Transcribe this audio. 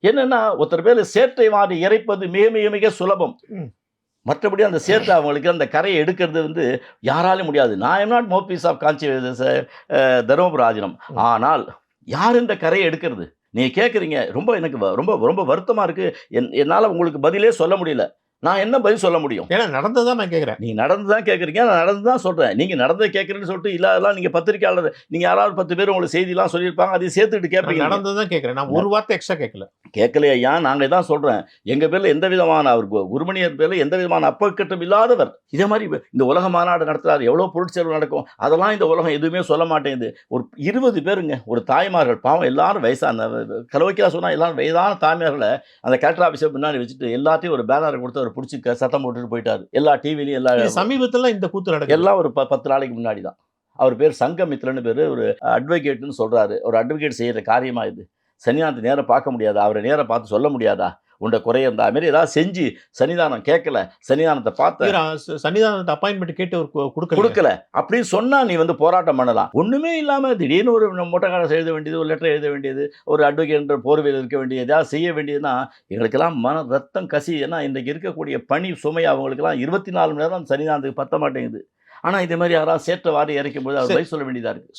என்னன்னா ஒருத்தர் பேர்ல சேற்றை வாரி இறைப்பது மிக மிக மிக சுலபம். ம். மற்றபடி அந்த சேற்றை அவங்களுக்கு அந்த கரையை எடுக்கிறது வந்து யாராலும் முடியாது. நான் am not mouthpiece of Kanchi Dharmapuri Adheenam. ம். ஆனால் யார் இந்த கரையை எடுக்கிறது? நீங்க கேட்குறீங்க. ரொம்ப எனக்கு ரொம்ப ரொம்ப வருத்தமா இருக்கு. என்னால உங்களுக்கு பதிலே சொல்ல முடியல. நான் என்ன பதில் சொல்ல முடியும்? ஏன்னா நடந்ததுதான் நான் கேட்கிறேன். நீங்க நடந்து தான் கேட்குறீங்க. நான் நடந்து தான் சொல்றேன். நீங்க நடந்தத கேட்குறேன்னு சொல்லிட்டு இல்லாதெல்லாம் நீங்க பத்திரிக்கையாளர் நீங்க யாராவது 10 பேர் உங்களுக்கு செய்திலாம் சொல்லியிருப்பாங்க. அதையும் சேர்த்துட்டு நான் கேட்பீங்க நீங்க. நடந்ததுதான் கேட்கிறேன். நான் ஒரு வார்த்தை எக்ஸ்ட்ரா கேட்கல. கேட்கலையா ஐயா? நாங்க இதான் சொல்றேன். எங்க பேர்ல எந்த விதமான அவர் குருமணியர் பேர்ல எந்த விதமான அப்பக்கட்டும் இல்லாதவர். இதே மாரி இந்த உலக மாநாடு நடத்துறாரு. எவ்வளோ பொருட்செலவு நடக்கும். அதெல்லாம் இந்த உலகம் எதுவுமே சொல்ல மாட்டேங்குது. ஒரு 20 பேருங்க. ஒரு தாய்மார்கள் பாவம் எல்லாரும் வயசான கலவைக்கா சொன்னா எல்லாரும் வயதான தாய்மார்கள அந்த கலெக்டர் ஆஃபீஸ முன்னாடி வச்சுட்டு எல்லாத்தையும் ஒரு பேனர் கொடுத்து அவர் புடிச்சு சத்தம் போட்டுட்டு போயிட்டாரு. எல்லா டிவிலயும் எல்லா இது சமீபத்துல இந்த கூத்து நடக்குது. எல்லாம் ஒரு 10 நாளைக்கு முன்னாடி தான். அவர் பேர் சங்கமித்ரன்னு பேரு. ஒரு அட்வொகேட்ன்னு சொல்றாரு. ஒரு அட்வொகேட் செய்யற காரியமா இது? சன்னிதானத்த நேரா பார்க்க முடியாதா? அவர நேரா பார்த்து சொல்ல முடியாதா? உன்ட குறைய இருந்தா? அது மாரி ஏதாவது செஞ்சு சன்னிதானம் கேட்கல. சன்னிதானத்த பார்த்த சன்னிதானத்தை அப்பாயின்மெண்ட் கேட்டு ஒரு கொடுக்கல. குடுக்கல. அப்படின்னு சொன்னா நீ வந்து போராட்டம் பண்ணலாம். ஒண்ணுமே இல்லாம திடீர்னு ஒரு மொட்டைக்காரஸ் எழுத வேண்டியது, ஒரு லெட்டர் எழுத வேண்டியது, ஒரு அட்வொகேட்ன்ற போர்வையில இருக்க வேண்டியது, ஏதாவது செய்ய வேண்டியதுன்னா, எங்களுக்கெல்லாம் ரத்தம் கசி. ஏன்னா இன்றைக்கு இருக்கக்கூடிய பணி சுமை அவங்களுக்கெல்லாம் 24 மணி நேரம் சன்னிதானத்துக்கு பத்த மாட்டேங்குது. ஆனா இதே மாரி யாராவது சேற்ற வாரி இறைக்கும்போது அவர் சரி. பதில் சொல்ல வேண்டியதா இருக்கு.